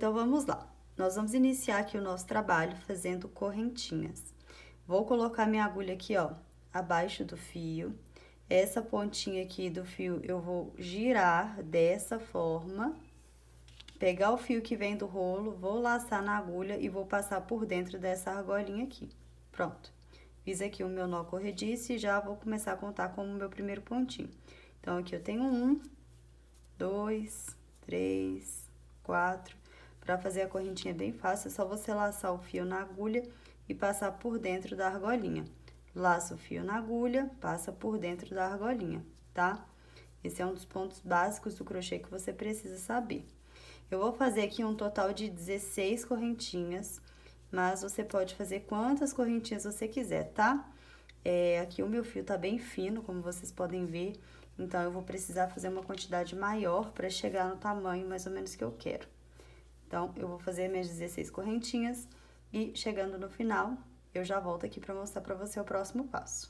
Então, vamos lá. Nós vamos iniciar aqui o nosso trabalho fazendo correntinhas. Vou colocar minha agulha aqui, ó, abaixo do fio. Essa pontinha aqui do fio eu vou girar dessa forma. Pegar o fio que vem do rolo, vou laçar na agulha e vou passar por dentro dessa argolinha aqui. Pronto. Fiz aqui o meu nó corrediço e já vou começar a contar como o meu primeiro pontinho. Então, aqui eu tenho 1, 2, 3, 4. Para fazer a correntinha bem fácil, é só você laçar o fio na agulha e passar por dentro da argolinha. Laça o fio na agulha, passa por dentro da argolinha, tá? Esse é um dos pontos básicos do crochê que você precisa saber. Eu vou fazer aqui um total de 16 correntinhas, mas você pode fazer quantas correntinhas você quiser, tá? Aqui o meu fio tá bem fino, como vocês podem ver, então eu vou precisar fazer uma quantidade maior para chegar no tamanho mais ou menos que eu quero. Então, eu vou fazer minhas 16 correntinhas e chegando no final, eu já volto aqui para mostrar para você o próximo passo.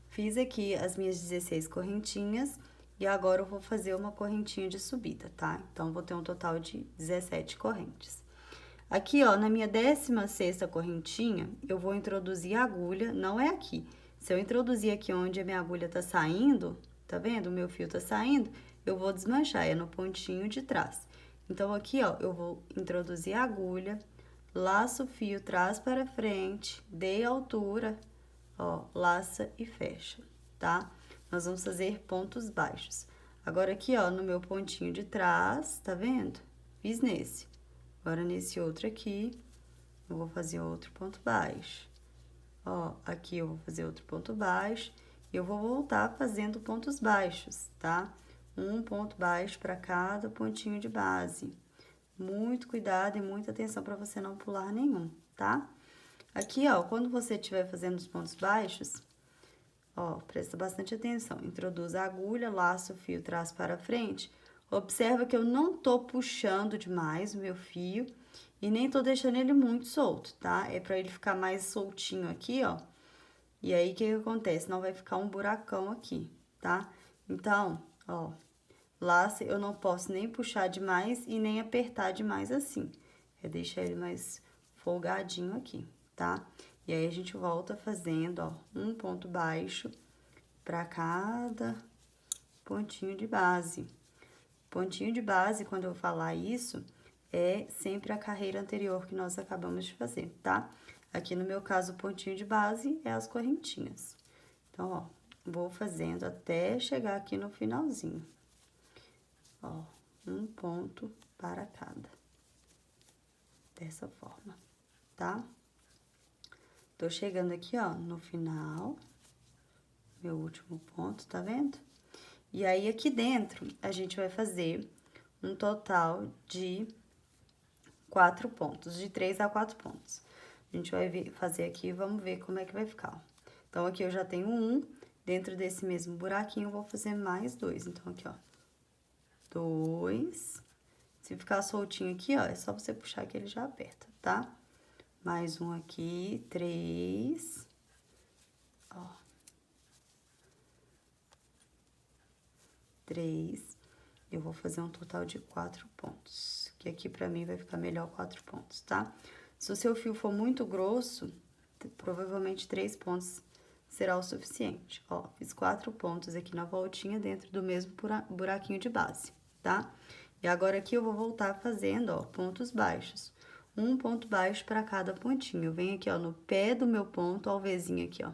Fiz aqui as minhas 16 correntinhas e agora eu vou fazer uma correntinha de subida, tá? Então, vou ter um total de 17 correntes. Aqui, ó, na minha 16ª correntinha, eu vou introduzir a agulha, não é aqui. Se eu introduzir aqui onde a minha agulha tá saindo, tá vendo? O meu fio tá saindo, eu vou desmanchar, é no pontinho de trás. Então, aqui, ó, eu vou introduzir a agulha, laço o fio, traz para frente, dei altura, ó, laça e fecha, tá? Nós vamos fazer pontos baixos. Agora, aqui, ó, no meu pontinho de trás, tá vendo? Fiz nesse. Agora, nesse outro aqui, eu vou fazer outro ponto baixo. Ó, aqui eu vou fazer outro ponto baixo e eu vou voltar fazendo pontos baixos, tá? Um ponto baixo para cada pontinho de base. Muito cuidado e muita atenção para você não pular nenhum, tá? Aqui, ó, quando você estiver fazendo os pontos baixos, ó, presta bastante atenção. Introduz a agulha, laça o fio, traz para frente. Observa que eu não tô puxando demais o meu fio e nem tô deixando ele muito solto, tá? É pra ele ficar mais soltinho aqui, ó. E aí, o que que acontece? Não vai ficar um buracão aqui, tá? Então, ó, laça, eu não posso nem puxar demais e nem apertar demais assim. É deixar ele mais folgadinho aqui, tá? E aí, a gente volta fazendo, ó, um ponto baixo pra cada pontinho de base. Pontinho de base, quando eu falar isso, é sempre a carreira anterior que nós acabamos de fazer, tá? Aqui no meu caso, o pontinho de base é as correntinhas. Então, ó, vou fazendo até chegar aqui no finalzinho. Ó, um ponto para cada. Dessa forma, tá? Tô chegando aqui, ó, no final, meu último ponto, tá vendo? E aí, aqui dentro, a gente vai fazer um total de 4 pontos, de 3 a 4 pontos. A gente vai fazer aqui, vamos ver como é que vai ficar, ó. Então, aqui eu já tenho um, dentro desse mesmo buraquinho, eu vou fazer mais 2. Então, aqui, ó, 2. Se ficar soltinho aqui, ó, é só você puxar que ele já aperta, tá? Mais um aqui, 3. Ó. 3. Eu vou fazer um total de 4 pontos, que aqui pra mim vai ficar melhor 4 pontos, tá? Se o seu fio for muito grosso, provavelmente 3 pontos será o suficiente. Ó, fiz 4 pontos aqui na voltinha dentro do mesmo buraquinho de base, tá? E agora aqui eu vou voltar fazendo, ó, pontos baixos. Um ponto baixo para cada pontinho. Eu venho aqui, ó, no pé do meu ponto, ó, o Vzinho aqui, ó.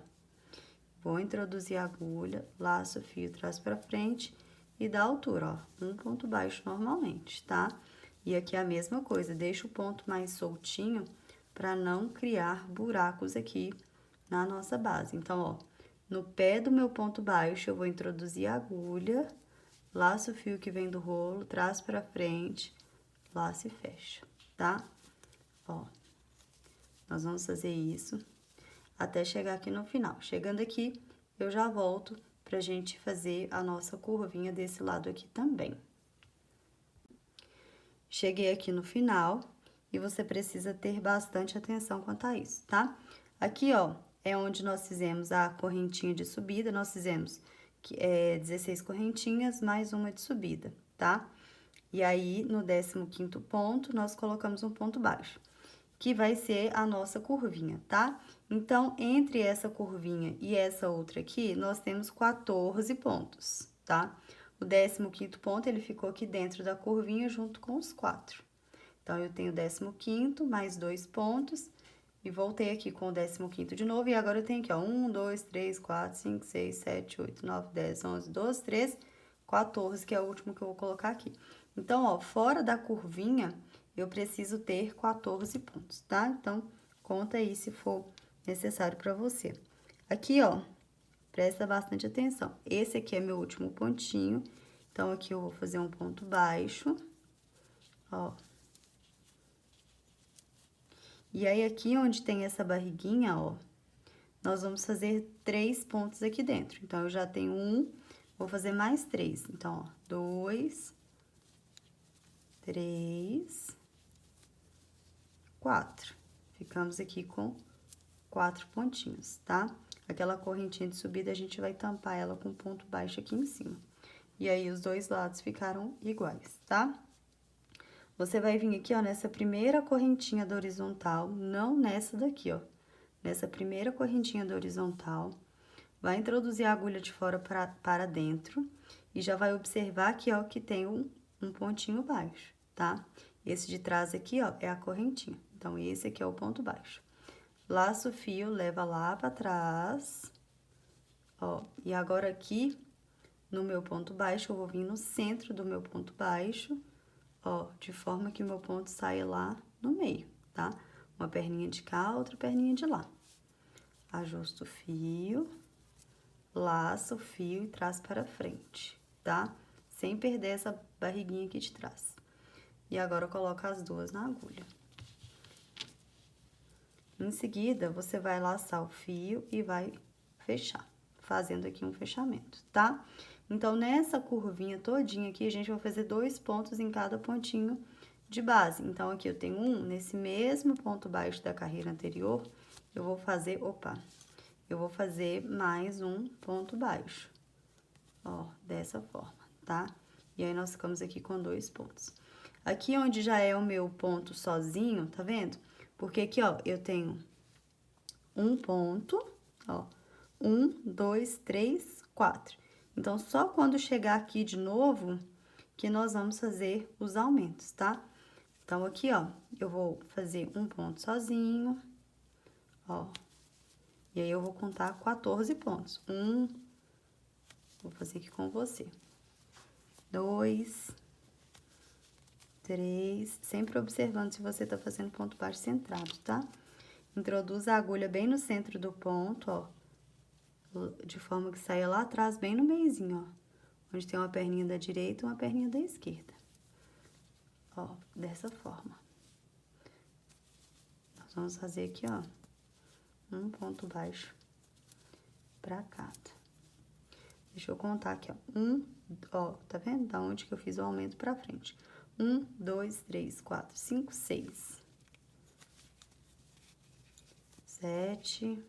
Vou introduzir a agulha, laço o fio, traz pra frente e dá altura, ó, um ponto baixo normalmente, tá? E aqui é a mesma coisa, deixa o ponto mais soltinho para não criar buracos aqui na nossa base. Então, ó, no pé do meu ponto baixo, eu vou introduzir a agulha, laço o fio que vem do rolo, traz pra frente, laço e fecha, tá? Ó, nós vamos fazer isso até chegar aqui no final. Chegando aqui, eu já volto pra gente fazer a nossa curvinha desse lado aqui também. Cheguei aqui no final e você precisa ter bastante atenção quanto a isso, tá? Aqui, ó, é onde nós fizemos a correntinha de subida, nós fizemos 16 correntinhas mais uma de subida, tá? E aí, no 15º ponto, nós colocamos um ponto baixo, que vai ser a nossa curvinha, tá? Então, entre essa curvinha e essa outra aqui, nós temos 14 pontos, tá? O 15º ponto, ele ficou aqui dentro da curvinha junto com os 4. Então, eu tenho o 15º mais 2 pontos, e voltei aqui com o 15º de novo, e agora eu tenho aqui, ó, 1, 2, 3, 4, 5, 6, 7, 8, 9, 10, 11, 12, 13, 14, que é o último que eu vou colocar aqui. Então, ó, fora da curvinha, eu preciso ter 14 pontos, tá? Então, conta aí se for necessário para você. Aqui, ó, presta bastante atenção. Esse aqui é meu último pontinho, então, aqui eu vou fazer um ponto baixo, ó. E aí, aqui onde tem essa barriguinha, ó, nós vamos fazer 3 pontos aqui dentro. Então, eu já tenho 1, vou fazer mais 3. Então, ó, 2, 3, 4. Ficamos aqui com 4 pontinhos, tá? Aquela correntinha de subida, a gente vai tampar ela com ponto baixo aqui em cima. E aí, os dois lados ficaram iguais, tá? Você vai vir aqui, ó, nessa primeira correntinha da horizontal, não nessa daqui, ó. Nessa primeira correntinha da horizontal, vai introduzir a agulha de fora para dentro e já vai observar aqui, ó, que tem um pontinho baixo, tá? Esse de trás aqui, ó, é a correntinha. Então, esse aqui é o ponto baixo. Laço o fio, leva lá para trás, ó. E agora aqui, no meu ponto baixo, eu vou vir no centro do meu ponto baixo, ó, de forma que o meu ponto saia lá no meio, tá? Uma perninha de cá, outra perninha de lá. Ajusto o fio, laça o fio e traz para frente, tá? Sem perder essa barriguinha aqui de trás. E agora, coloca as duas na agulha. Em seguida, você vai laçar o fio e vai fechar, fazendo aqui um fechamento, tá? Então, nessa curvinha todinha aqui, a gente vai fazer 2 pontos em cada pontinho de base. Então, aqui eu tenho nesse mesmo ponto baixo da carreira anterior, eu vou fazer, eu vou fazer mais um ponto baixo, ó, dessa forma, tá? E aí, nós ficamos aqui com 2 pontos. Aqui onde já é o meu ponto sozinho, tá vendo? Porque aqui, ó, eu tenho um ponto, ó, 1, 2, 3, 4. Então, só quando chegar aqui de novo, que nós vamos fazer os aumentos, tá? Então, aqui, ó, eu vou fazer um ponto sozinho, ó. E aí, eu vou contar 14 pontos. Vou fazer aqui com você. 2, 3, sempre observando se você tá fazendo ponto baixo centrado, tá? Introduz a agulha bem no centro do ponto, ó. De forma que saia lá atrás, bem no meiozinho, ó. Onde tem uma perninha da direita e uma perninha da esquerda. Ó, dessa forma. Nós vamos fazer aqui, ó, um ponto baixo pra cada. Deixa eu contar aqui, ó. Ó, tá vendo? Da onde que eu fiz o aumento pra frente. 1, 2, 3, 4, 5, 6. 7,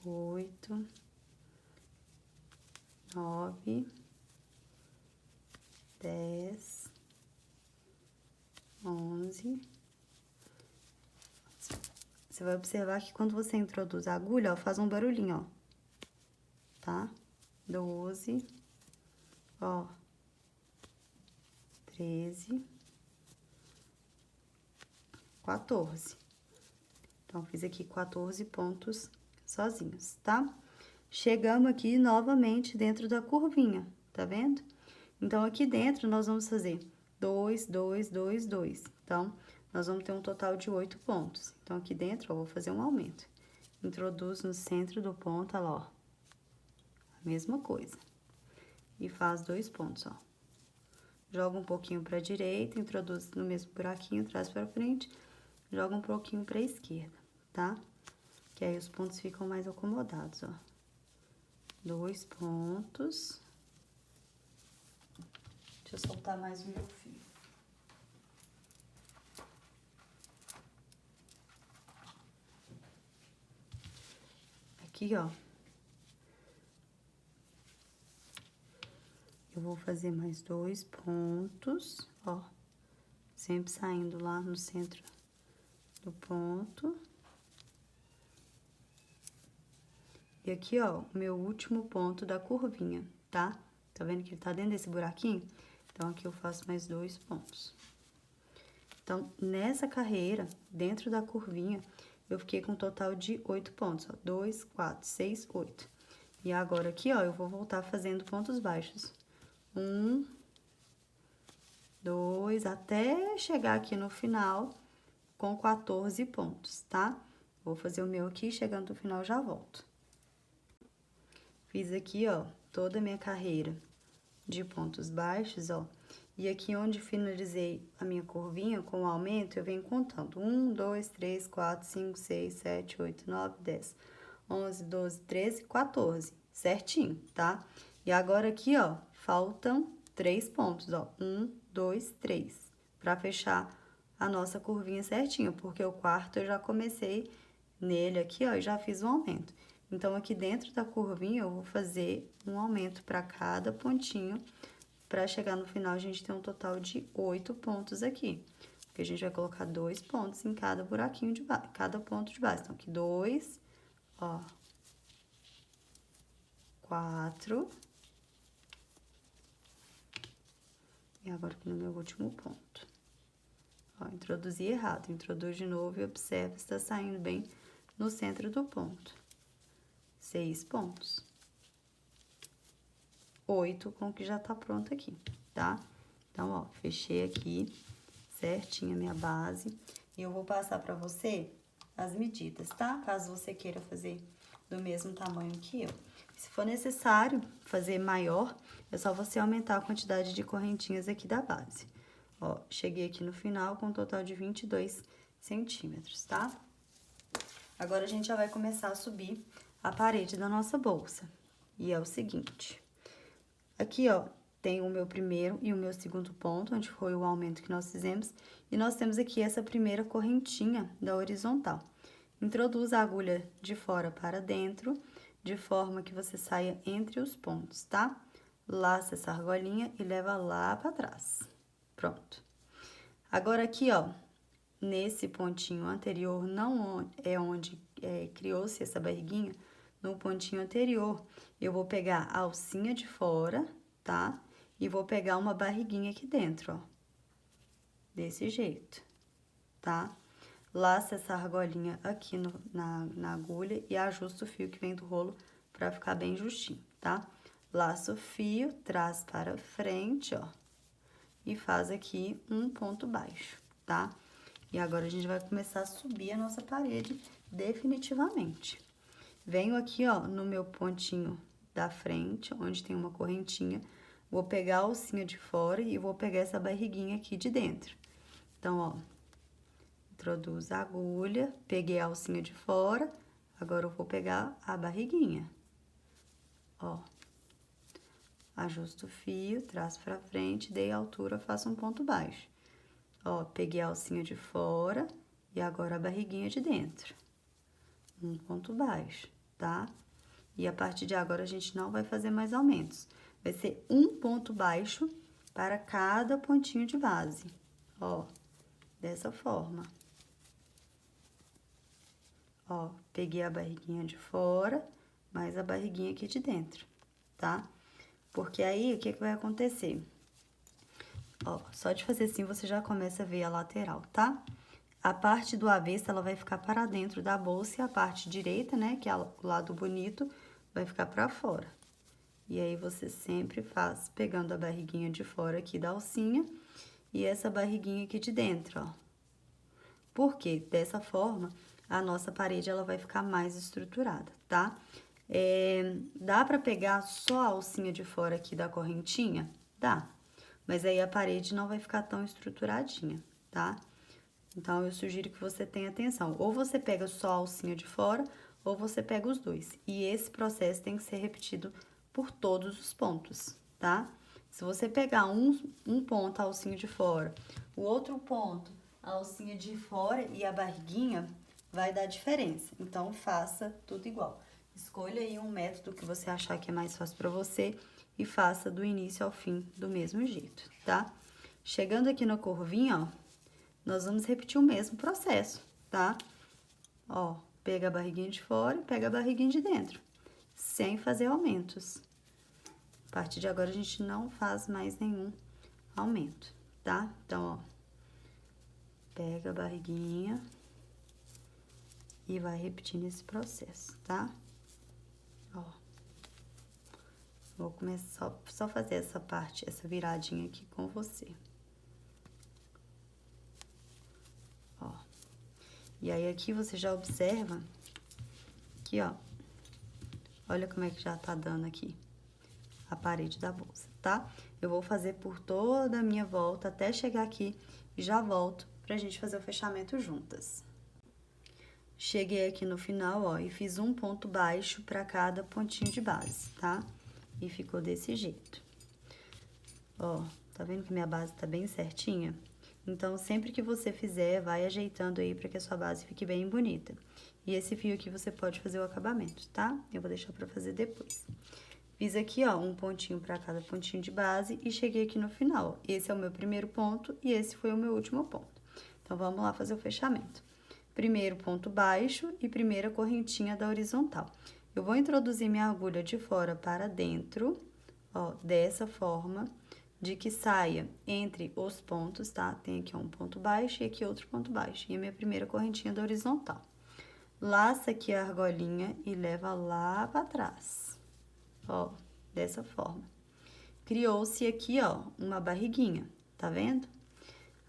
8, 9, 10, 11. Você vai observar que quando você introduz a agulha, ó, faz um barulhinho, ó. Tá? 12, ó. 13, 14. Então, fiz aqui 14 pontos sozinhos, tá? Chegamos aqui novamente dentro da curvinha, tá vendo? Então, aqui dentro, nós vamos fazer 2, 2, 2, 2. Então, nós vamos ter um total de 8 pontos. Então, aqui dentro, eu vou fazer um aumento. Introduz no centro do ponto, olha lá, ó. A mesma coisa. E faz 2 pontos, ó. Joga um pouquinho pra direita, introduz no mesmo buraquinho, traz pra frente, joga um pouquinho pra esquerda, tá? Que aí os pontos ficam mais acomodados, ó. 2 pontos. Deixa eu soltar mais o meu fio. Aqui, ó. Eu vou fazer mais 2 pontos, ó. Sempre saindo lá no centro do ponto. E aqui, ó, o meu último ponto da curvinha, tá? Tá vendo que ele tá dentro desse buraquinho? Então, aqui eu faço mais 2 pontos. Então, nessa carreira, dentro da curvinha, eu fiquei com um total de 8 pontos, ó. 2, 4, 6, 8. E agora aqui, ó, eu vou voltar fazendo pontos baixos. 1, 2, até chegar aqui no final com 14 pontos, tá? Vou fazer o meu aqui, chegando no final já volto. Fiz aqui, ó, toda a minha carreira de pontos baixos, ó. E aqui onde finalizei a minha curvinha com o aumento, eu venho contando. 1, 2, 3, 4, 5, 6, 7, 8, 9, 10, 11, 12, 13, 14. Certinho, tá? E agora aqui, ó, faltam 3 pontos, ó. 1, 2, 3. Pra fechar a nossa curvinha certinho, porque o quarto eu já comecei nele aqui, ó, e já fiz um aumento. Então, aqui dentro da curvinha, eu vou fazer um aumento para cada pontinho, para chegar no final, a gente tem um total de 8 pontos aqui. Porque a gente vai colocar 2 pontos em cada buraquinho de base, cada ponto de base. Então, aqui 2, ó, 4. E agora aqui no meu último ponto. Ó, introduzi errado, introduz de novo e observa se está saindo bem no centro do ponto. 6 pontos. 8 com o que já tá pronto aqui, tá? Então, ó, fechei aqui certinho a minha base. E eu vou passar pra você as medidas, tá? Caso você queira fazer do mesmo tamanho que eu. Se for necessário fazer maior, é só você aumentar a quantidade de correntinhas aqui da base. Ó, cheguei aqui no final com um total de 22 centímetros, tá? Agora, a gente já vai começar a subir a parede da nossa bolsa. E é o seguinte, aqui, ó, tem o meu primeiro e o meu segundo ponto, onde foi o aumento que nós fizemos. E nós temos aqui essa primeira correntinha da horizontal. Introduza a agulha de fora para dentro, de forma que você saia entre os pontos, tá? Laça essa argolinha e leva lá para trás. Pronto. Agora, aqui, ó, nesse pontinho anterior, não é onde criou-se essa barriguinha, no pontinho anterior, eu vou pegar a alcinha de fora, tá? E vou pegar uma barriguinha aqui dentro, ó. Desse jeito, tá? Laça essa argolinha aqui na agulha e ajusta o fio que vem do rolo pra ficar bem justinho, tá? Laça o fio, traz para frente, ó. E faz aqui um ponto baixo, tá? E agora, a gente vai começar a subir a nossa parede definitivamente. Venho aqui, ó, no meu pontinho da frente, onde tem uma correntinha, vou pegar a alcinha de fora e vou pegar essa barriguinha aqui de dentro. Então, ó, introduzo a agulha, peguei a alcinha de fora, agora eu vou pegar a barriguinha. Ó, ajusto o fio, traço pra frente, dei a altura, faço um ponto baixo. Ó, peguei a alcinha de fora e agora a barriguinha de dentro. Um ponto baixo, tá? E a partir de agora, a gente não vai fazer mais aumentos. Vai ser um ponto baixo para cada pontinho de base. Ó, dessa forma. Ó, peguei a barriguinha de fora, mais a barriguinha aqui de dentro, tá? Porque aí, o que vai acontecer? Ó, só de fazer assim, você já começa a ver a lateral, tá? A parte do avesso, ela vai ficar para dentro da bolsa e a parte direita, né, que é o lado bonito, vai ficar para fora. E aí, você sempre faz pegando a barriguinha de fora aqui da alcinha e essa barriguinha aqui de dentro, ó. Porque dessa forma, a nossa parede, ela vai ficar mais estruturada, tá? Dá pra pegar só a alcinha de fora aqui da correntinha? Dá. Mas aí, a parede não vai ficar tão estruturadinha, tá? Então, eu sugiro que você tenha atenção. Ou você pega só a alcinha de fora, ou você pega os dois. E esse processo tem que ser repetido por todos os pontos, tá? Se você pegar um ponto, a alcinha de fora, o outro ponto, a alcinha de fora e a barriguinha, vai dar diferença. Então, faça tudo igual. Escolha aí um método que você achar que é mais fácil pra você e faça do início ao fim do mesmo jeito, tá? Chegando aqui na curvinha, ó, nós vamos repetir o mesmo processo, tá? Ó, pega a barriguinha de fora e pega a barriguinha de dentro, sem fazer aumentos. A partir de agora, a gente não faz mais nenhum aumento, tá? Então, ó, pega a barriguinha e vai repetindo esse processo, tá? Ó, vou começar só fazer essa parte, essa viradinha aqui com você. Ó, e aí aqui você já observa que, ó, olha como é que já tá dando aqui a parede da bolsa, tá? Eu vou fazer por toda a minha volta até chegar aqui e já volto pra gente fazer o fechamento juntas. Cheguei aqui no final, ó, e fiz um ponto baixo pra cada pontinho de base, tá? E ficou desse jeito. Ó, tá vendo que minha base tá bem certinha? Então, sempre que você fizer, vai ajeitando aí pra que a sua base fique bem bonita. E esse fio aqui você pode fazer o acabamento, tá? Eu vou deixar pra fazer depois. Fiz aqui, ó, um pontinho pra cada pontinho de base e cheguei aqui no final. Esse é o meu primeiro ponto e esse foi o meu último ponto. Então, vamos lá fazer o fechamento. Primeiro ponto baixo e primeira correntinha da horizontal. Eu vou introduzir minha agulha de fora para dentro, ó, dessa forma, de que saia entre os pontos, tá? Tem aqui um ponto baixo e aqui outro ponto baixo. E a minha primeira correntinha da horizontal. Laça aqui a argolinha e leva lá para trás, ó, dessa forma. Criou-se aqui, ó, uma barriguinha, tá vendo?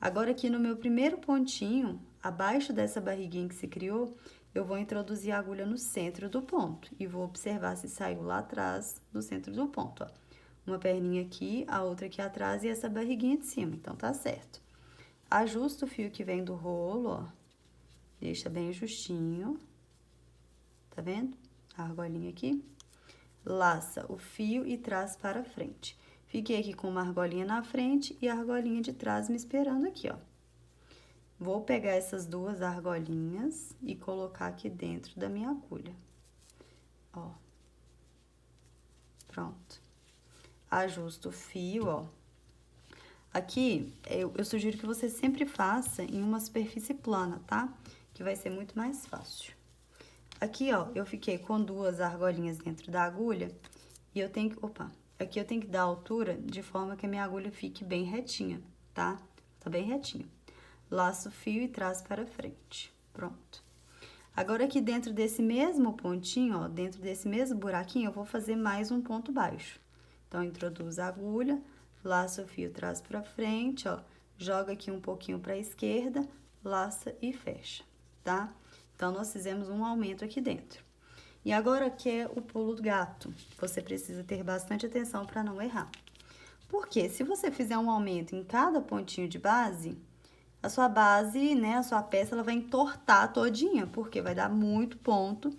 Agora, aqui no meu primeiro pontinho, abaixo dessa barriguinha que se criou, eu vou introduzir a agulha no centro do ponto e vou observar se saiu lá atrás do centro do ponto, ó. Uma perninha aqui, a outra aqui atrás e essa barriguinha de cima, então tá certo. Ajusta o fio que vem do rolo, ó, deixa bem justinho, tá vendo? A argolinha aqui. Laça o fio e traz para frente. Fiquei aqui com uma argolinha na frente e a argolinha de trás me esperando aqui, ó. Vou pegar essas duas argolinhas e colocar aqui dentro da minha agulha. Ó. Pronto. Ajusto o fio, ó. Aqui, eu sugiro que você sempre faça em uma superfície plana, tá? Que vai ser muito mais fácil. Aqui, ó, eu fiquei com duas argolinhas dentro da agulha e eu tenho que... Opa! Aqui eu tenho que dar a altura de forma que a minha agulha fique bem retinha, tá? Tá bem retinha. Laço o fio e traz para frente. Pronto. Agora, aqui dentro desse mesmo pontinho, ó, dentro desse mesmo buraquinho, eu vou fazer mais um ponto baixo. Então, introduz a agulha, laça o fio, traz para frente, ó, joga aqui um pouquinho para a esquerda, laça e fecha, tá? Então, nós fizemos um aumento aqui dentro. E agora, aqui é o pulo do gato. Você precisa ter bastante atenção para não errar. Porque se você fizer um aumento em cada pontinho de base, a sua base, né, a sua peça, ela vai entortar todinha, porque vai dar muito ponto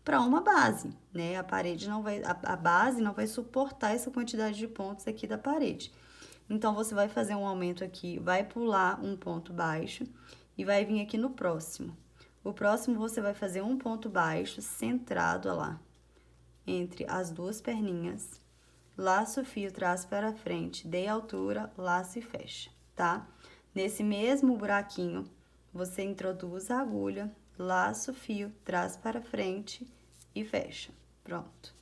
para uma base, né? A parede não vai, a base não vai suportar essa quantidade de pontos aqui da parede. Então, você vai fazer um aumento aqui, vai pular um ponto baixo e vai vir aqui no próximo. O próximo, você vai fazer um ponto baixo centrado, ó lá, entre as duas perninhas. Laça o fio, traz para frente, dê altura, laça e fecha, tá? Nesse mesmo buraquinho, você introduz a agulha, laça o fio, traz para frente e fecha. Pronto.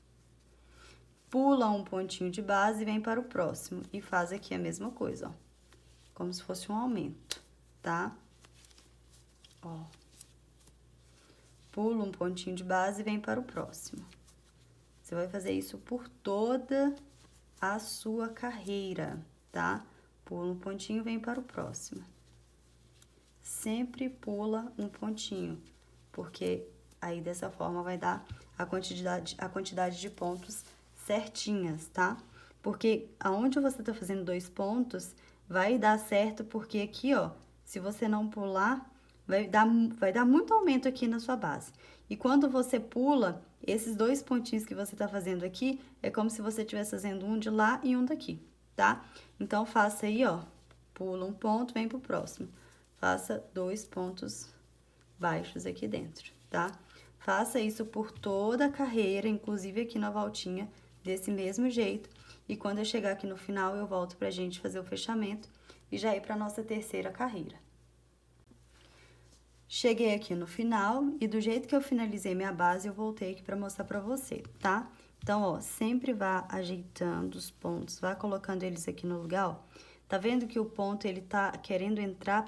Pula um pontinho de base e vem para o próximo. E faz aqui a mesma coisa, ó. Como se fosse um aumento, tá? Ó. Pula um pontinho de base e vem para o próximo. Você vai fazer isso por toda a sua carreira, tá? Pula um pontinho e vem para o próximo. Sempre pula um pontinho, porque aí dessa forma vai dar a quantidade de pontos certinhas, tá? Porque aonde você tá fazendo 2 pontos, vai dar certo, porque aqui, ó, se você não pular, vai dar muito aumento aqui na sua base. E quando você pula, esses 2 pontinhos que você tá fazendo aqui, é como se você estivesse fazendo um de lá e um daqui, tá? Então, faça aí, ó, pula um ponto, vem pro próximo. Faça 2 pontos baixos aqui dentro, tá? Faça isso por toda a carreira, inclusive aqui na voltinha, desse mesmo jeito. E quando eu chegar aqui no final, eu volto pra gente fazer o fechamento e já ir pra nossa terceira carreira. Cheguei aqui no final e do jeito que eu finalizei minha base, eu voltei aqui pra mostrar pra você, tá? Então, ó, sempre vá ajeitando os pontos, vá colocando eles aqui no lugar, ó. Tá vendo que o ponto, ele tá querendo entrar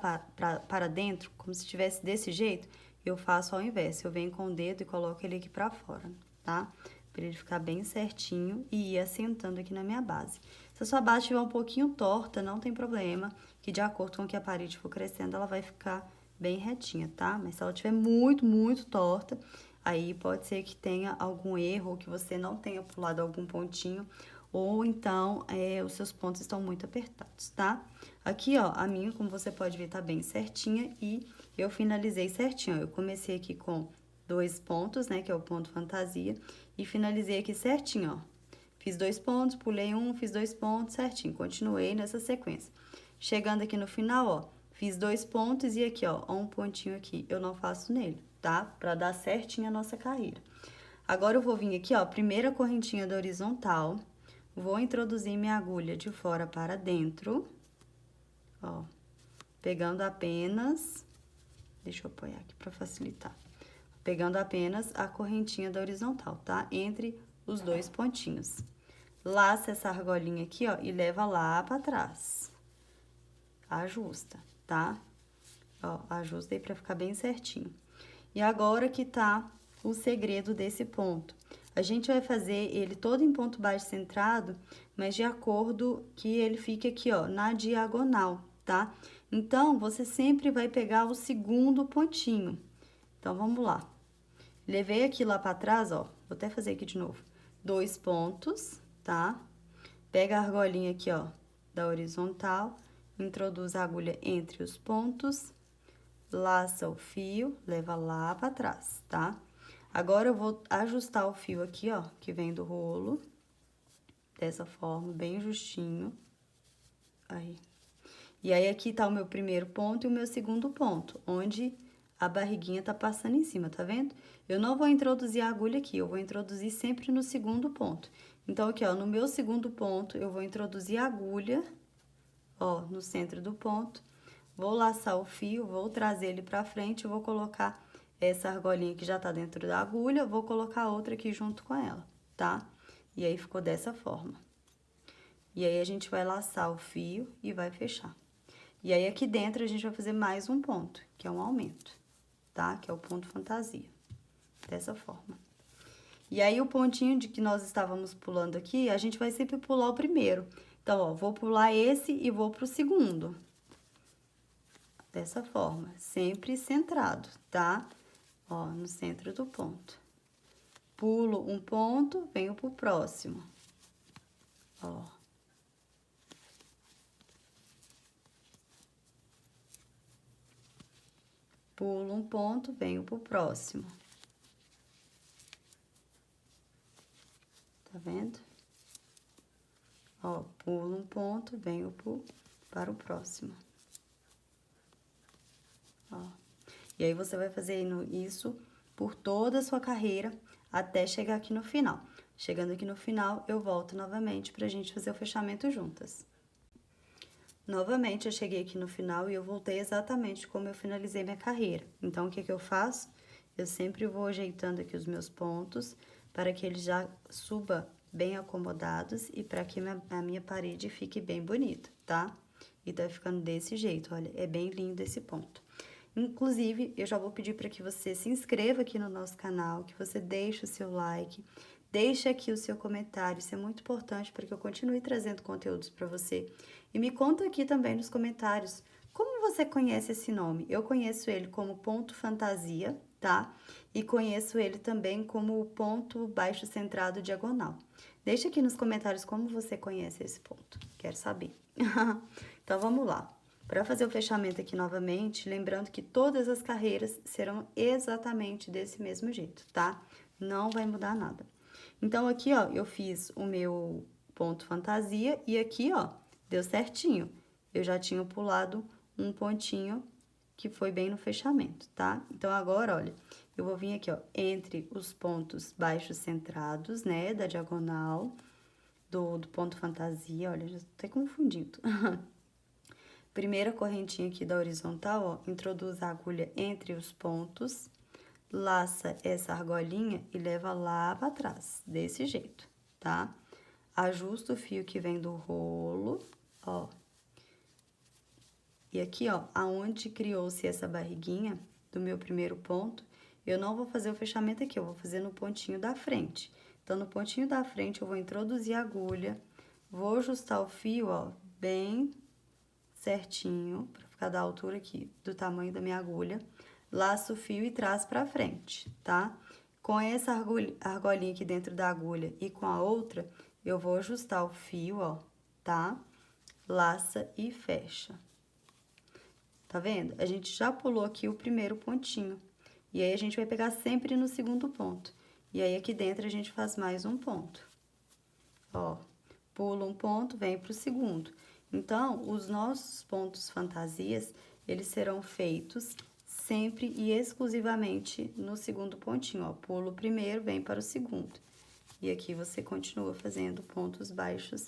para dentro, como se estivesse desse jeito? Eu faço ao invés, eu venho com o dedo e coloco ele aqui pra fora, tá? Pra ele ficar bem certinho e ir assentando aqui na minha base. Se a sua base estiver um pouquinho torta, não tem problema, que de acordo com que a parede for crescendo, ela vai ficar bem retinha, tá? Mas se ela estiver muito, muito torta, aí pode ser que tenha algum erro, ou que você não tenha pulado algum pontinho, ou então os seus pontos estão muito apertados, tá? Aqui, ó, a minha, como você pode ver, tá bem certinha e eu finalizei certinho, ó. Eu comecei aqui com 2 pontos, né, que é o ponto fantasia, e finalizei aqui certinho, ó. Fiz 2 pontos, pulei um, fiz 2 pontos, certinho, continuei nessa sequência. Chegando aqui no final, ó, fiz 2 pontos e aqui, ó, um pontinho aqui, eu não faço nele, tá? Pra dar certinho a nossa carreira. Agora, eu vou vir aqui, ó, primeira correntinha da horizontal, vou introduzir minha agulha de fora para dentro, ó, pegando apenas, deixa eu apoiar aqui pra facilitar, pegando apenas a correntinha da horizontal, tá? Entre os 2 pontinhos. Laça essa argolinha aqui, ó, e leva lá pra trás. Ajusta, tá? Ó, ajusta aí pra ficar bem certinho. E agora que tá o segredo desse ponto. A gente vai fazer ele todo em ponto baixo centrado, mas de acordo que ele fique aqui, ó, na diagonal, tá? Então, você sempre vai pegar o segundo pontinho. Então, vamos lá. Levei aqui lá pra trás, ó, vou até fazer aqui de novo. 2 pontos, tá? Pega a argolinha aqui, ó, da horizontal, introduz a agulha entre os pontos, laça o fio, leva lá pra trás, tá? Agora, eu vou ajustar o fio aqui, ó, que vem do rolo, dessa forma, bem justinho. Aí. E aí, aqui tá o meu primeiro ponto e o meu segundo ponto, onde a barriguinha tá passando em cima, tá vendo? Eu não vou introduzir a agulha aqui, eu vou introduzir sempre no segundo ponto. Então, aqui, ó, no meu segundo ponto, eu vou introduzir a agulha, ó, no centro do ponto. Vou laçar o fio, vou trazer ele pra frente, vou colocar essa argolinha que já tá dentro da agulha, vou colocar outra aqui junto com ela, tá? E aí, ficou dessa forma. E aí, a gente vai laçar o fio e vai fechar. E aí, aqui dentro, a gente vai fazer mais um ponto, que é um aumento, tá? Que é o ponto fantasia, dessa forma. E aí, o pontinho de que nós estávamos pulando aqui, a gente vai sempre pular o primeiro. Então, ó, vou pular esse e vou pro segundo. Dessa forma, sempre centrado, tá? Ó, no centro do ponto. Pulo um ponto, venho pro próximo. Ó. Pulo um ponto, venho pro próximo. Tá vendo? Ó, pulo um ponto, venho para o próximo. Ó. E aí, você vai fazer isso por toda a sua carreira, até chegar aqui no final. Chegando aqui no final, eu volto novamente pra gente fazer o fechamento juntas. Novamente, eu cheguei aqui no final e eu voltei exatamente como eu finalizei minha carreira. Então, o que que eu faço? Eu sempre vou ajeitando aqui os meus pontos, para que eles já suba bem acomodados e para que a minha parede fique bem bonita, tá? E tá ficando desse jeito, olha, é bem lindo esse ponto. Inclusive, eu já vou pedir para que você se inscreva aqui no nosso canal, que você deixe o seu like, deixe aqui o seu comentário, isso é muito importante para que eu continue trazendo conteúdos para você. E me conta aqui também nos comentários, como você conhece esse nome? Eu conheço ele como ponto fantasia, tá? E conheço ele também como ponto baixo centrado diagonal. Deixa aqui nos comentários como você conhece esse ponto, quero saber. Então, vamos lá. Para fazer o fechamento aqui novamente, lembrando que todas as carreiras serão exatamente desse mesmo jeito, tá? Não vai mudar nada. Então, aqui, ó, eu fiz o meu ponto fantasia e aqui, ó, deu certinho. Eu já tinha pulado um pontinho que foi bem no fechamento, tá? Então, agora, olha, eu vou vir aqui, ó, entre os pontos baixos centrados, né, da diagonal, do ponto fantasia, olha, já tô até confundindo. Primeira correntinha aqui da horizontal, ó, introduz a agulha entre os pontos, laça essa argolinha e leva lá pra trás, desse jeito, tá? Ajusta o fio que vem do rolo, ó. E aqui, ó, aonde criou-se essa barriguinha do meu primeiro ponto, eu não vou fazer o fechamento aqui, eu vou fazer no pontinho da frente. Então, no pontinho da frente, eu vou introduzir a agulha, vou ajustar o fio, ó, bem certinho, pra ficar da altura aqui, do tamanho da minha agulha. Laço o fio e traz pra frente, tá? Com essa argolinha aqui dentro da agulha e com a outra, eu vou ajustar o fio, ó, tá? Laça e fecha. Tá vendo? A gente já pulou aqui o primeiro pontinho. E aí, a gente vai pegar sempre no segundo ponto. E aí, aqui dentro, a gente faz mais um ponto. Ó, pula um ponto, vem pro segundo. Então, os nossos pontos fantasias, eles serão feitos sempre e exclusivamente no segundo pontinho, ó. Pula o primeiro, vem para o segundo. E aqui, você continua fazendo pontos baixos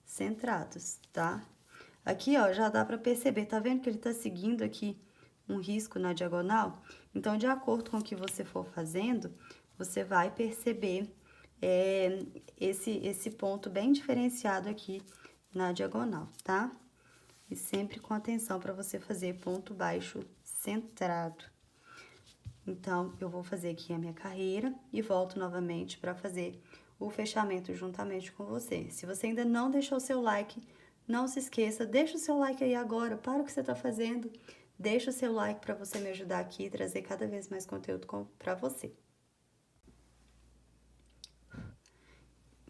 centrados, tá? Aqui, ó, já dá pra perceber, tá vendo que ele tá seguindo aqui um risco na diagonal? Então, de acordo com o que você for fazendo, você vai perceber esse ponto bem diferenciado aqui na diagonal, tá? E sempre com atenção pra você fazer ponto baixo centrado. Então, eu vou fazer aqui a minha carreira e volto novamente pra fazer o fechamento juntamente com você. Se você ainda não deixou o seu like, não se esqueça, deixa o seu like aí agora, para o que você tá fazendo, deixa o seu like para você me ajudar aqui e trazer cada vez mais conteúdo para você.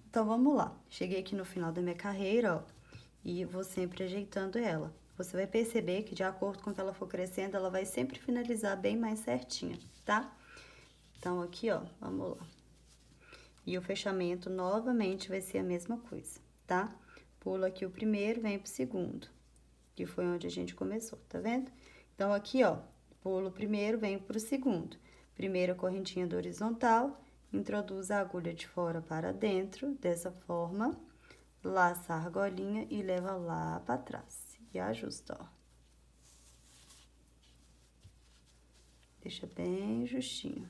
Então, vamos lá. Cheguei aqui no final da minha carreira, ó, e vou sempre ajeitando ela. Você vai perceber que, de acordo com que ela for crescendo, ela vai sempre finalizar bem mais certinha, tá? Então, aqui, ó, vamos lá. E o fechamento, novamente, vai ser a mesma coisa, tá? Pula aqui o primeiro, vem pro segundo, que foi onde a gente começou, tá vendo? Então, aqui, ó, pulo o primeiro, vem pro segundo. Primeira correntinha do horizontal, introduz a agulha de fora para dentro, dessa forma, laça a argolinha e leva lá pra trás. E ajusta, ó. Deixa bem justinho.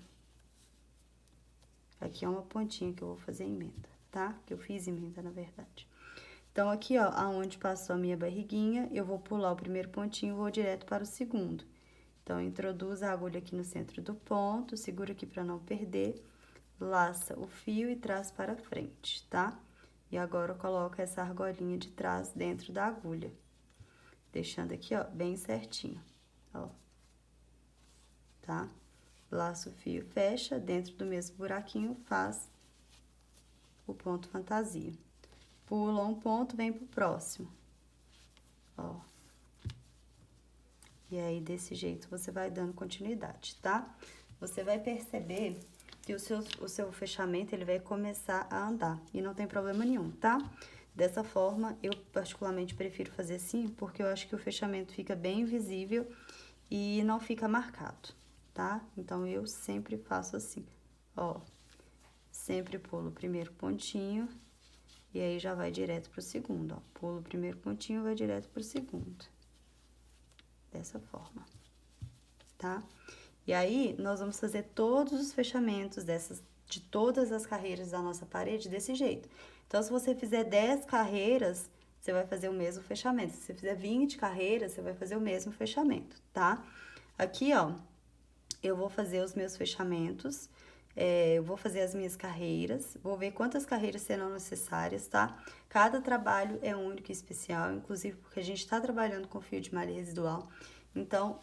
Aqui é uma pontinha que eu vou fazer emenda, tá? Que eu fiz emenda, na verdade. Então, aqui, ó, aonde passou a minha barriguinha, eu vou pular o primeiro pontinho e vou direto para o segundo. Então, introduz a agulha aqui no centro do ponto, segura aqui para não perder, laça o fio e traz para frente, tá? E agora, eu coloco essa argolinha de trás dentro da agulha, deixando aqui, ó, bem certinho, ó. Tá? Laça o fio, fecha, dentro do mesmo buraquinho, faz o ponto fantasia. Pula um ponto, vem pro próximo, ó. E aí, desse jeito, você vai dando continuidade, tá? Você vai perceber que o seu fechamento, ele vai começar a andar, e não tem problema nenhum, tá? Dessa forma, eu particularmente prefiro fazer assim, porque eu acho que o fechamento fica bem visível e não fica marcado, tá? Então, eu sempre faço assim, ó. Sempre pulo o primeiro pontinho. E aí, já vai direto pro segundo, ó. Pulo o primeiro pontinho, vai direto pro segundo. Dessa forma, tá? E aí, nós vamos fazer todos os fechamentos de todas as carreiras da nossa parede desse jeito. Então, se você fizer 10 carreiras, você vai fazer o mesmo fechamento. Se você fizer 20 carreiras, você vai fazer o mesmo fechamento, tá? Aqui, ó, eu vou fazer os meus fechamentos. Eu vou fazer as minhas carreiras, vou ver quantas carreiras serão necessárias, tá? Cada trabalho é único e especial, inclusive porque a gente tá trabalhando com fio de malha residual. Então,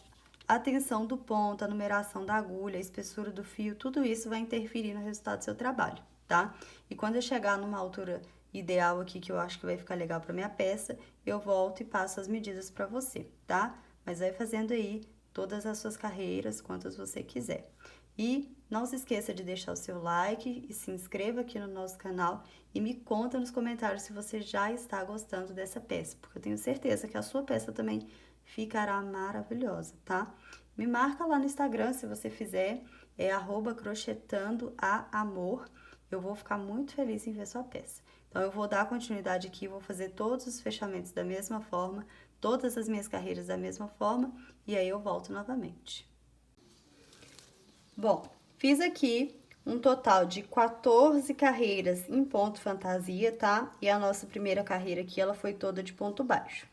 a tensão do ponto, a numeração da agulha, a espessura do fio, tudo isso vai interferir no resultado do seu trabalho, tá? E quando eu chegar numa altura ideal aqui, que eu acho que vai ficar legal pra minha peça, eu volto e passo as medidas pra você, tá? Mas vai fazendo aí todas as suas carreiras, quantas você quiser. E não se esqueça de deixar o seu like e se inscreva aqui no nosso canal e me conta nos comentários se você já está gostando dessa peça, porque eu tenho certeza que a sua peça também ficará maravilhosa, tá? Me marca lá no Instagram se você fizer, é @crochetandoaamor. Eu vou ficar muito feliz em ver sua peça. Então, eu vou dar continuidade aqui, vou fazer todos os fechamentos da mesma forma, todas as minhas carreiras da mesma forma, e aí eu volto novamente. Bom, fiz aqui um total de 14 carreiras em ponto fantasia, tá? E a nossa primeira carreira aqui, ela foi toda de ponto baixo.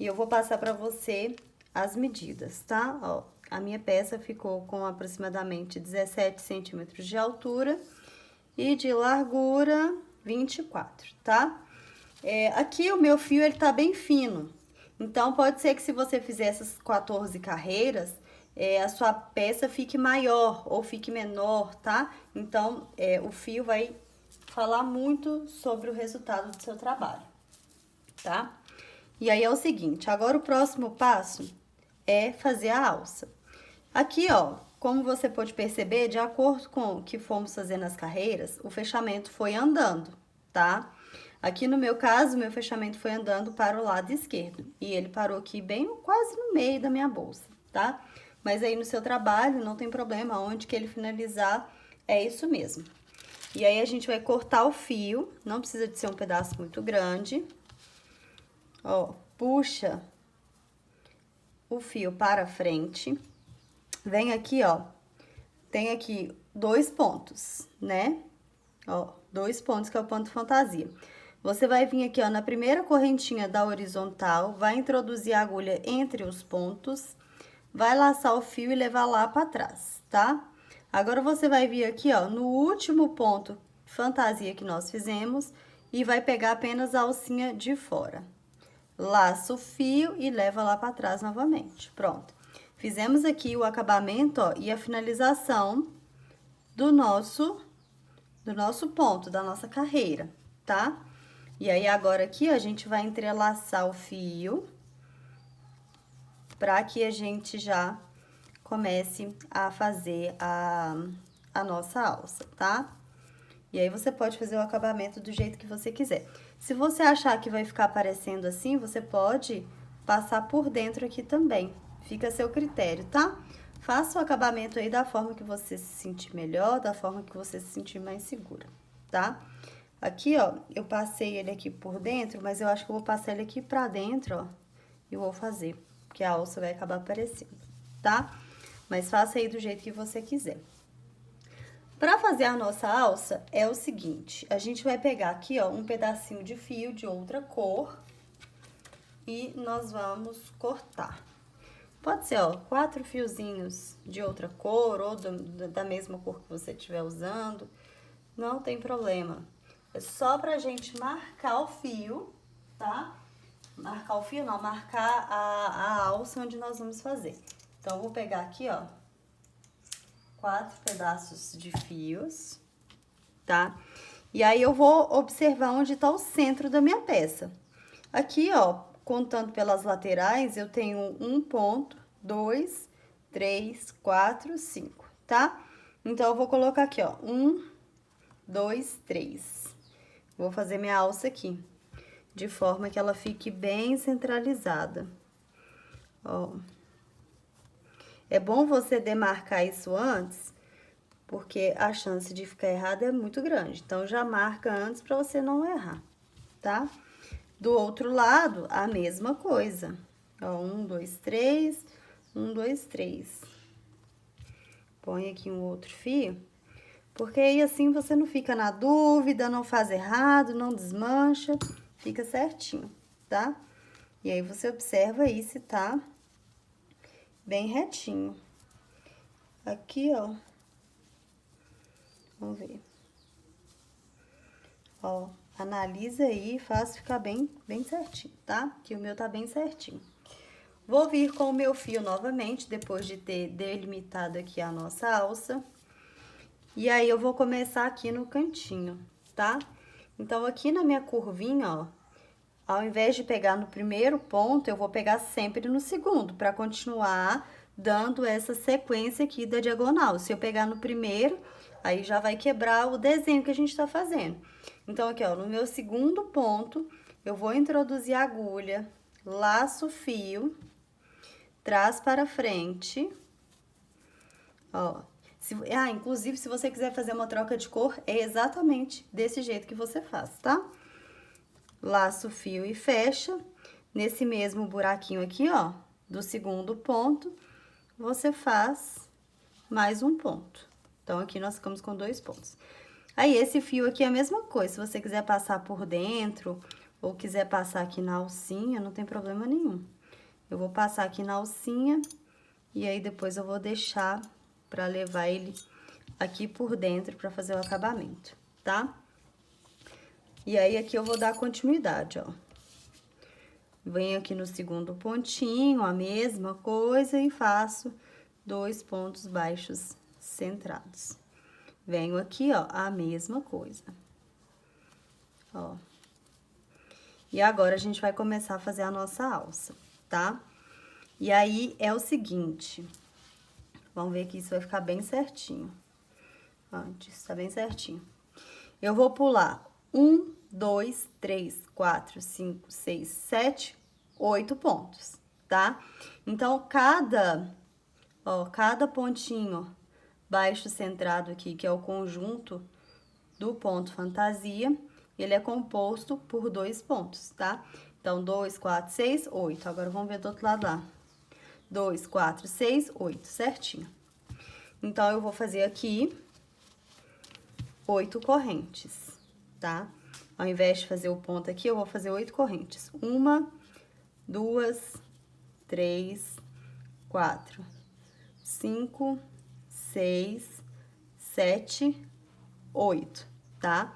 E eu vou passar pra você as medidas, tá? Ó, a minha peça ficou com aproximadamente 17 centímetros de altura e de largura 24, tá? Aqui o meu fio, ele tá bem fino. Então, pode ser que se você fizer essas 14 carreiras, a sua peça fique maior ou fique menor, tá? Então, o fio vai falar muito sobre o resultado do seu trabalho, tá? E aí, é o seguinte, agora o próximo passo é fazer a alça. Aqui, ó, como você pode perceber, de acordo com o que fomos fazendo as carreiras, o fechamento foi andando, tá? Aqui no meu caso, meu fechamento foi andando para o lado esquerdo. E ele parou aqui bem quase no meio da minha bolsa, tá? Mas aí no seu trabalho, não tem problema, onde que ele finalizar, é isso mesmo. E aí, a gente vai cortar o fio, não precisa de ser um pedaço muito grande. Ó, puxa o fio para frente. Vem aqui, ó, tem aqui 2 pontos, né? Ó, 2 pontos que é o ponto fantasia. Você vai vir aqui, ó, na primeira correntinha da horizontal, vai introduzir a agulha entre os pontos, vai laçar o fio e levar lá pra trás, tá? Agora, você vai vir aqui, ó, no último ponto fantasia que nós fizemos e vai pegar apenas a alcinha de fora. Laça o fio e leva lá pra trás novamente. Pronto. Fizemos aqui o acabamento, ó, e a finalização do nosso ponto, da nossa carreira, tá? E aí, agora aqui, a gente vai entrelaçar o fio pra que a gente já comece a fazer a nossa alça, tá? E aí, você pode fazer o acabamento do jeito que você quiser. Se você achar que vai ficar aparecendo assim, você pode passar por dentro aqui também. Fica a seu critério, tá? Faça o acabamento aí da forma que você se sentir melhor, da forma que você se sentir mais segura, tá? Aqui, ó, eu passei ele aqui por dentro, mas eu acho que eu vou passar ele aqui pra dentro, ó, e vou fazer, porque a alça vai acabar aparecendo, tá? Mas faça aí do jeito que você quiser. Pra fazer a nossa alça, é o seguinte, a gente vai pegar aqui, ó, um pedacinho de fio de outra cor e nós vamos cortar. Pode ser, ó, 4 fiozinhos de outra cor ou da mesma cor que você estiver usando, não tem problema. É só pra gente marcar o fio, tá? Marcar o fio não, marcar a alça onde nós vamos fazer. Então, eu vou pegar aqui, ó, 4 pedaços de fios, tá? E aí, eu vou observar onde tá o centro da minha peça. Aqui, ó, contando pelas laterais, eu tenho 1 ponto, 2, 3, 4, 5, tá? Então, eu vou colocar aqui, ó, 1, 2, 3. Vou fazer minha alça aqui, de forma que ela fique bem centralizada. Ó. É bom você demarcar isso antes, porque a chance de ficar errado é muito grande. Então, já marca antes pra você não errar, tá? Do outro lado, a mesma coisa. Ó, 1, 2, 3, 1, 2, 3. Põe aqui um outro fio, porque aí assim você não fica na dúvida, não faz errado, não desmancha, fica certinho, tá? E aí, você observa aí se tá bem retinho. Aqui, ó. Vamos ver. Ó, analisa aí e faz ficar bem certinho, tá? Que o meu tá bem certinho. Vou vir com o meu fio novamente, depois de ter delimitado aqui a nossa alça. E aí, eu vou começar aqui no cantinho, tá? Então, aqui na minha curvinha, ó, ao invés de pegar no primeiro ponto, eu vou pegar sempre no segundo, pra continuar dando essa sequência aqui da diagonal. Se eu pegar no primeiro, aí já vai quebrar o desenho que a gente tá fazendo. Então, aqui, ó, no meu segundo ponto, eu vou introduzir a agulha, laço o fio, traz para frente, ó. Inclusive, se você quiser fazer uma troca de cor, é exatamente desse jeito que você faz, tá? laço o fio e fecha. Nesse mesmo buraquinho aqui, ó, do segundo ponto, você faz mais um ponto. Então, aqui nós ficamos com 2 pontos. Aí, esse fio aqui é a mesma coisa, se você quiser passar por dentro ou quiser passar aqui na alcinha, não tem problema nenhum. Eu vou passar aqui na alcinha e aí depois eu vou deixar pra levar ele aqui por dentro pra fazer o acabamento, tá? E aí, aqui eu vou dar continuidade, ó. Venho aqui no segundo pontinho, a mesma coisa, e faço 2 pontos baixos centrados. Venho aqui, ó, a mesma coisa. Ó. E agora, a gente vai começar a fazer a nossa alça, tá? E aí, é o seguinte, vamos ver que isso vai ficar bem certinho. Antes, tá bem certinho. Eu vou pular 1, 2, 3, 4, 5, 6, 7, 8 pontos, tá? Então, cada pontinho baixo centrado aqui, que é o conjunto do ponto fantasia, ele é composto por 2 pontos, tá? Então, 2, 4, 6, 8. Agora, vamos ver do outro lado lá. 2, 4, 6, 8, certinho. Então, eu vou fazer aqui 8 correntes, tá? Ao invés de fazer o ponto aqui, eu vou fazer 8 correntes. 1, 2, 3, 4, 5, 6, 7, 8, tá?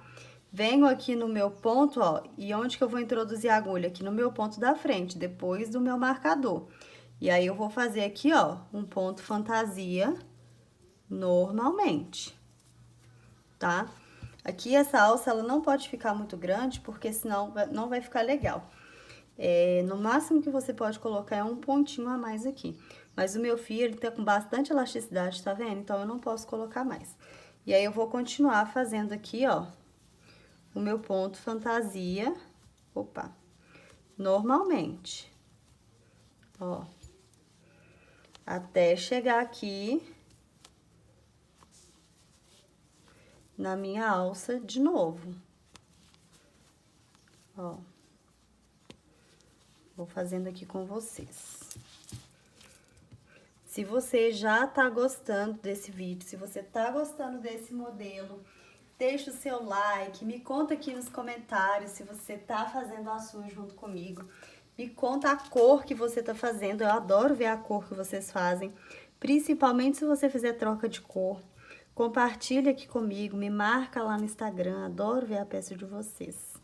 Venho aqui no meu ponto, ó, e onde que eu vou introduzir a agulha? Aqui no meu ponto da frente, depois do meu marcador. E aí, eu vou fazer aqui, ó, um ponto fantasia normalmente, tá? Aqui, essa alça, ela não pode ficar muito grande, porque senão não vai ficar legal. No máximo que você pode colocar é um pontinho a mais aqui. Mas o meu fio, ele tá com bastante elasticidade, tá vendo? Então, eu não posso colocar mais. E aí, eu vou continuar fazendo aqui, ó, o meu ponto fantasia, normalmente. Ó, até chegar aqui na minha alça de novo. Ó. Vou fazendo aqui com vocês. Se você já tá gostando desse vídeo, se você tá gostando desse modelo, deixa o seu like, me conta aqui nos comentários se você tá fazendo a sua junto comigo. Me conta a cor que você tá fazendo, eu adoro ver a cor que vocês fazem, principalmente se você fizer troca de cor. Compartilha aqui comigo, me marca lá no Instagram, adoro ver a peça de vocês.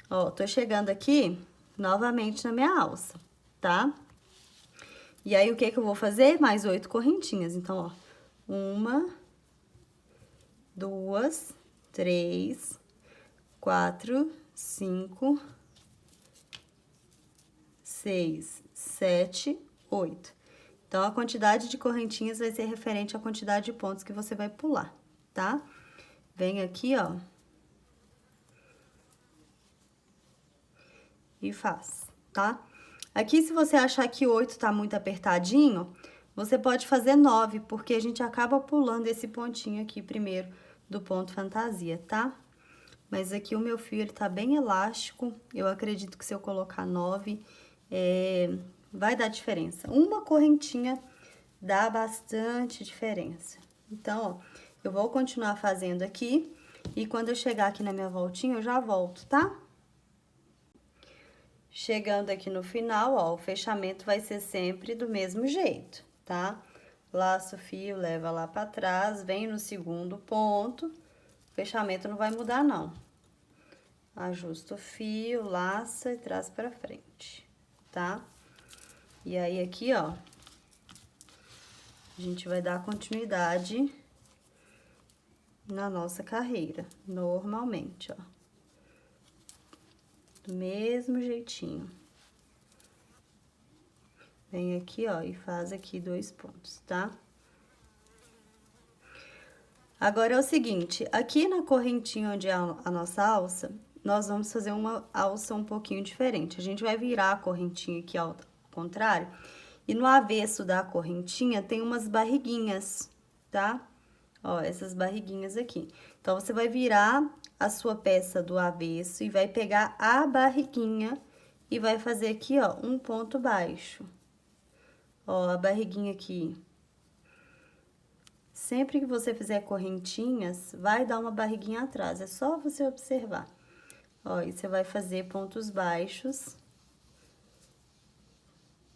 Ó, tô chegando aqui novamente na minha alça, tá? E aí, o que que eu vou fazer? Mais 8 correntinhas. Então, ó, 1, 2, 3, 4, 5, 6, 7, 8. Então, a quantidade de correntinhas vai ser referente à quantidade de pontos que você vai pular, tá? Vem aqui, ó. E faz, tá? Aqui, se você achar que 8 tá muito apertadinho, você pode fazer 9, porque a gente acaba pulando esse pontinho aqui primeiro do ponto fantasia, tá? Mas aqui o meu fio, ele tá bem elástico, eu acredito que se eu colocar 9, vai dar diferença. Uma correntinha dá bastante diferença. Então, ó, eu vou continuar fazendo aqui, e quando eu chegar aqui na minha voltinha, eu já volto, tá? Chegando aqui no final, ó, o fechamento vai ser sempre do mesmo jeito, tá? Laço o fio, leva lá pra trás, vem no segundo ponto, o fechamento não vai mudar, não. Ajusta o fio, laça e traz pra frente, tá? E aí, aqui, ó, a gente vai dar continuidade na nossa carreira, normalmente, ó. Do mesmo jeitinho. Vem aqui, ó, e faz aqui 2 pontos, tá? Agora, é o seguinte, aqui na correntinha onde é a nossa alça, nós vamos fazer uma alça um pouquinho diferente. A gente vai virar a correntinha aqui ao contrário, e no avesso da correntinha tem umas barriguinhas, tá? Ó, essas barriguinhas aqui. Então, você vai virar a sua peça do avesso e vai pegar a barriguinha e vai fazer aqui, ó, um ponto baixo. Ó, a barriguinha aqui. Sempre que você fizer correntinhas, vai dar uma barriguinha atrás, é só você observar. Ó, e você vai fazer pontos baixos,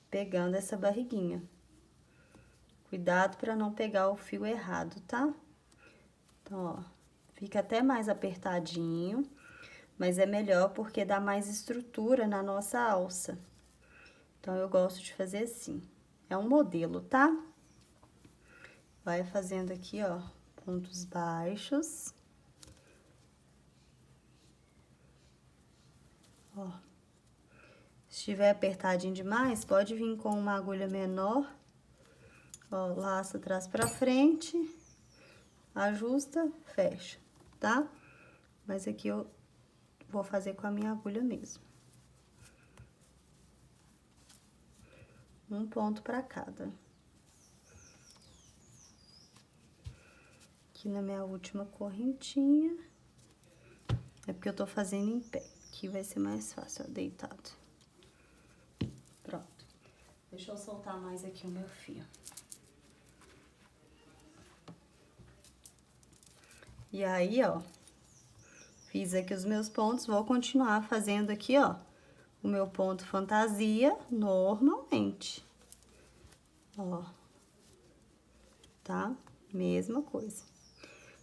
pegando essa barriguinha. Cuidado para não pegar o fio errado, tá? Então, ó, fica até mais apertadinho, mas é melhor porque dá mais estrutura na nossa alça. Então, eu gosto de fazer assim. É um modelo, tá? Vai fazendo aqui, ó, pontos baixos. Ó. Se estiver apertadinho demais, pode vir com uma agulha menor. Ó, laça atrás pra frente, ajusta, fecha, tá? Mas aqui eu vou fazer com a minha agulha mesmo. Um ponto pra cada. Aqui na minha última correntinha. É porque eu tô fazendo em pé. Aqui vai ser mais fácil, ó, deitado. Pronto. Deixa eu soltar mais aqui o meu fio. E aí, ó, fiz aqui os meus pontos, vou continuar fazendo aqui, ó, o meu ponto fantasia normalmente. Ó, tá? Mesma coisa.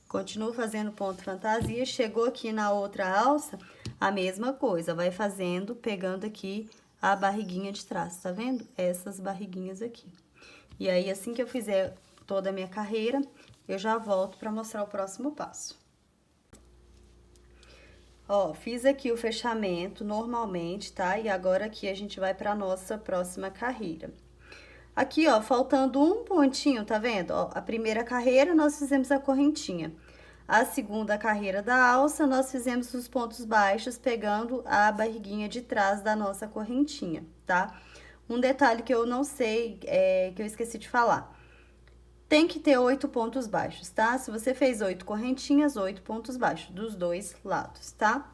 Continuo fazendo ponto fantasia, chegou aqui na outra alça, a mesma coisa, vai fazendo, pegando aqui a barriguinha de trás, tá vendo? Essas barriguinhas aqui. E aí, assim que eu fizer toda a minha carreira, eu já volto pra mostrar o próximo passo. Ó, fiz aqui o fechamento normalmente, tá? E agora aqui a gente vai pra nossa próxima carreira. Aqui, ó, faltando um pontinho, tá vendo? Ó, a primeira carreira nós fizemos a correntinha. A segunda carreira da alça, nós fizemos os pontos baixos, pegando a barriguinha de trás da nossa correntinha, tá? Um detalhe que eu não sei, que eu esqueci de falar. Tem que ter 8 pontos baixos, tá? Se você fez 8 correntinhas, 8 pontos baixos, dos dois lados, tá?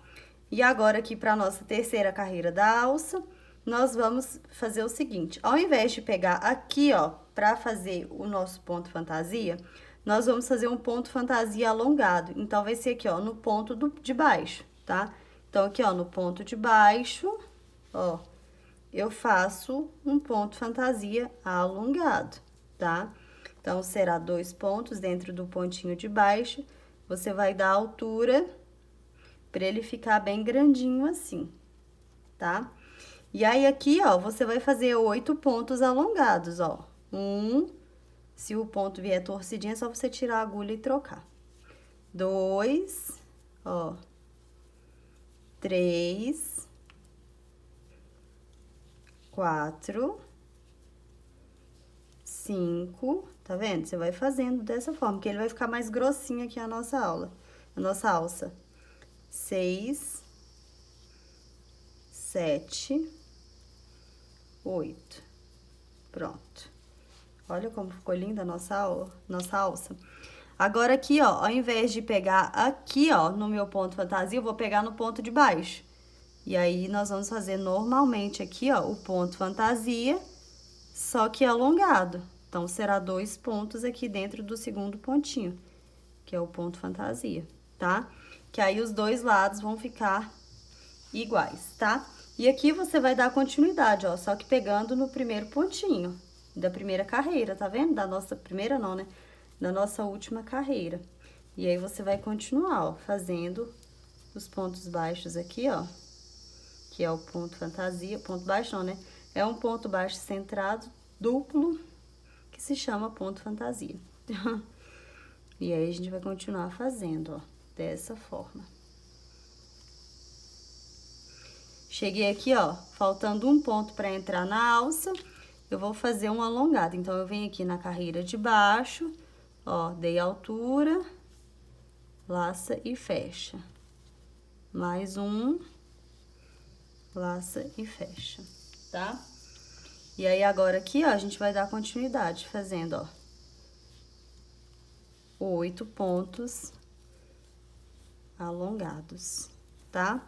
E agora, aqui pra nossa terceira carreira da alça, nós vamos fazer o seguinte, ao invés de pegar aqui, ó, pra fazer o nosso ponto fantasia, nós vamos fazer um ponto fantasia alongado. Então, vai ser aqui, ó, no ponto de baixo, tá? Então, aqui, ó, no ponto de baixo, ó, eu faço um ponto fantasia alongado, tá? Então, será 2 pontos dentro do pontinho de baixo, você vai dar a altura pra ele ficar bem grandinho assim, tá? E aí, aqui, ó, você vai fazer 8 pontos alongados, ó. Se o ponto vier torcidinho, é só você tirar a agulha e trocar. 2, ó. 3, 4, 5, tá vendo? Você vai fazendo dessa forma, que ele vai ficar mais grossinho aqui a nossa alça. 6, 7, 8. Pronto. Olha como ficou linda a nossa alça. Agora, aqui, ó, ao invés de pegar aqui, ó, no meu ponto fantasia, eu vou pegar no ponto de baixo. E aí, nós vamos fazer normalmente aqui, ó, o ponto fantasia, só que alongado. Então, será 2 pontos aqui dentro do segundo pontinho, que é o ponto fantasia, tá? Que aí, os dois lados vão ficar iguais, tá? E aqui, você vai dar continuidade, ó, só que pegando no primeiro pontinho da primeira carreira, tá vendo? Da nossa primeira não, né? Da nossa última carreira. E aí, você vai continuar, ó, fazendo os pontos baixos aqui, ó, que é o ponto fantasia, ponto baixo não, né? É um ponto baixo centrado, duplo, que se chama ponto fantasia. E aí, a gente vai continuar fazendo, ó, dessa forma. Cheguei aqui, ó, faltando um ponto pra entrar na alça, eu vou fazer um alongado. Então, eu venho aqui na carreira de baixo, ó, dei altura, laça e fecha. Mais um, laça e fecha, tá? E aí, agora aqui, ó, a gente vai dar continuidade fazendo, ó. 8 pontos alongados, tá?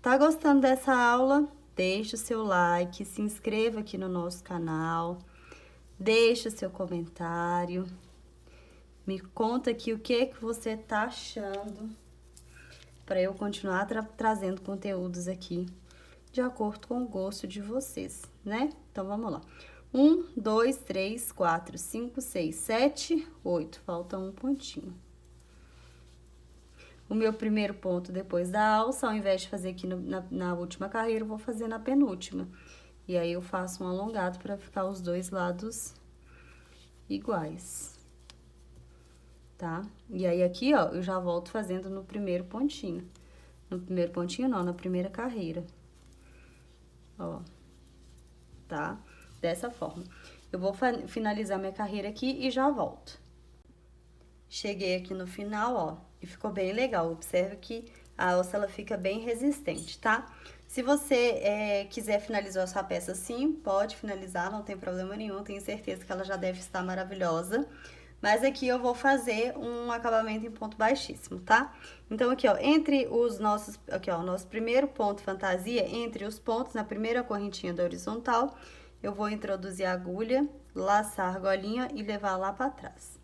Tá gostando dessa aula? Deixa o seu like, se inscreva aqui no nosso canal, deixa o seu comentário, me conta aqui o que você tá achando, para eu continuar trazendo conteúdos aqui de acordo com o gosto de vocês, né? Então, vamos lá. 1, 2, 3, 4, 5, 6, 7, 8. Falta um pontinho. O meu primeiro ponto depois da alça, ao invés de fazer aqui na última carreira, eu vou fazer na penúltima. E aí, eu faço um alongado para ficar os dois lados iguais. Tá? E aí, aqui, ó, eu já volto fazendo no primeiro pontinho. No primeiro pontinho, não, na primeira carreira. Ó, tá? Dessa forma. Eu vou finalizar minha carreira aqui e já volto. Cheguei aqui no final, ó, e ficou bem legal. Observe que a alça, ela fica bem resistente, tá? Se você quiser finalizar a sua peça assim, pode finalizar, não tem problema nenhum. Tenho certeza que ela já deve estar maravilhosa. Mas aqui eu vou fazer um acabamento em ponto baixíssimo, tá? Então, aqui, ó, entre os nossos... Aqui, ó, o nosso primeiro ponto fantasia, entre os pontos, na primeira correntinha da horizontal, eu vou introduzir a agulha, laçar a argolinha e levar lá pra trás.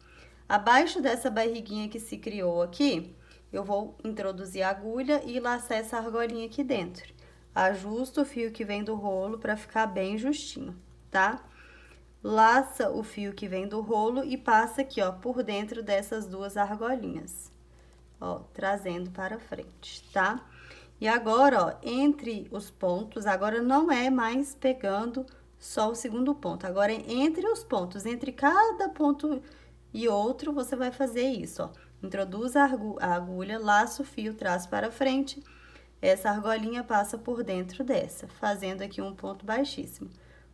Abaixo dessa barriguinha que se criou aqui, eu vou introduzir a agulha e laçar essa argolinha aqui dentro. Ajusto o fio que vem do rolo pra ficar bem justinho, tá? Laça o fio que vem do rolo e passa aqui, ó, por dentro dessas duas argolinhas. Ó, trazendo para frente, tá? E agora, ó, entre os pontos, agora não é mais pegando só o segundo ponto. Agora, entre os pontos, entre cada ponto e outro, você vai fazer isso, ó. Introduz a agulha, laça o fio, traz para frente. Essa argolinha passa por dentro dessa, fazendo aqui um ponto baixíssimo.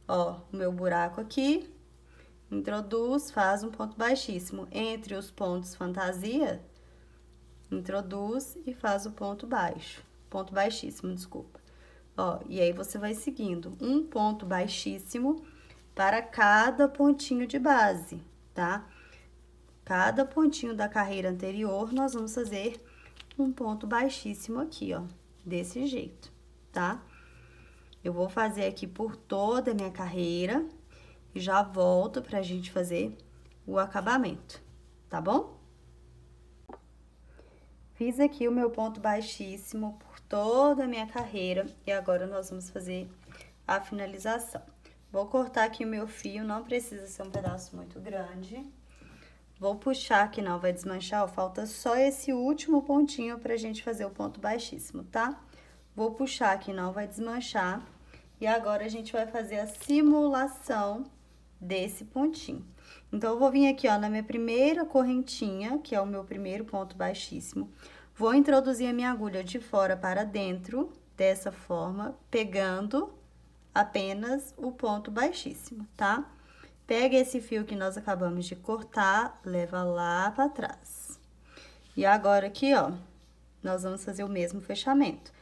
Ó, o meu buraco aqui, introduz, faz um ponto baixíssimo. Entre os pontos fantasia, introduz e faz o ponto baixíssimo, desculpa. Ó, e aí, você vai seguindo um ponto baixíssimo para cada pontinho de base, tá? Cada pontinho da carreira anterior, nós vamos fazer um ponto baixíssimo aqui, ó, desse jeito, tá? Eu vou fazer aqui por toda a minha carreira e já volto pra gente fazer o acabamento, tá bom? Fiz aqui o meu ponto baixíssimo por toda a minha carreira e agora nós vamos fazer a finalização. Vou cortar aqui o meu fio, não precisa ser um pedaço muito grande. Vou puxar aqui, não vai desmanchar, ó, falta só esse último pontinho pra gente fazer o ponto baixíssimo, tá? Vou puxar aqui, não vai desmanchar. E agora, a gente vai fazer a simulação desse pontinho. Então, eu vou vir aqui, ó, na minha primeira correntinha, que é o meu primeiro ponto baixíssimo. Vou introduzir a minha agulha de fora para dentro, dessa forma, pegando apenas o ponto baixíssimo, tá? Pega esse fio que nós acabamos de cortar, leva lá para trás. E agora, aqui, ó, nós vamos fazer o mesmo fechamento.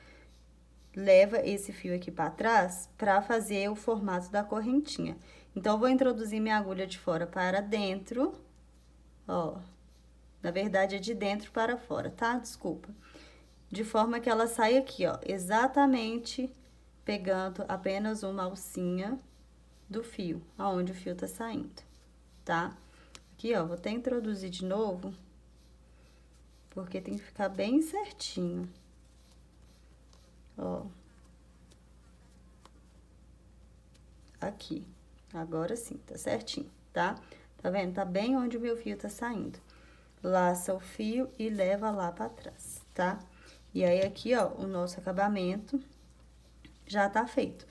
Leva esse fio aqui para trás para fazer o formato da correntinha. Então, eu vou introduzir minha agulha de fora para dentro, ó. Na verdade, é de dentro para fora, tá? Desculpa. De forma que ela saia aqui, ó, exatamente pegando apenas uma alcinha do fio, aonde o fio tá saindo, tá? Aqui, ó, vou até introduzir de novo, porque tem que ficar bem certinho. Ó. Aqui. Agora sim, tá certinho, tá? Tá vendo? Tá bem onde o meu fio tá saindo. Laça o fio e leva lá pra trás, tá? E aí, aqui, ó, o nosso acabamento já tá feito.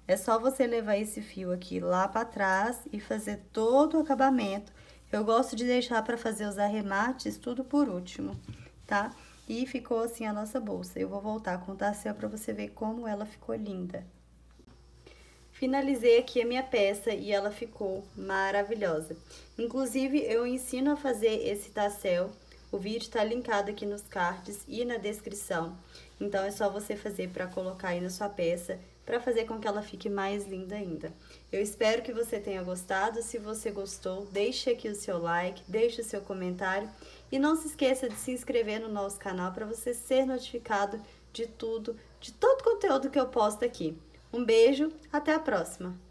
É só você levar esse fio aqui lá pra trás e fazer todo o acabamento. Eu gosto de deixar pra fazer os arremates tudo por último, tá? E ficou assim a nossa bolsa. Eu vou voltar com o tassel pra você ver como ela ficou linda. Finalizei aqui a minha peça e ela ficou maravilhosa. Inclusive, eu ensino a fazer esse tassel. O vídeo tá linkado aqui nos cards e na descrição. Então, é só você fazer pra colocar aí na sua peça, para fazer com que ela fique mais linda ainda. Eu espero que você tenha gostado. Se você gostou, deixe aqui o seu like, deixe o seu comentário e não se esqueça de se inscrever no nosso canal para você ser notificado de tudo, de todo o conteúdo que eu posto aqui. Um beijo, até a próxima!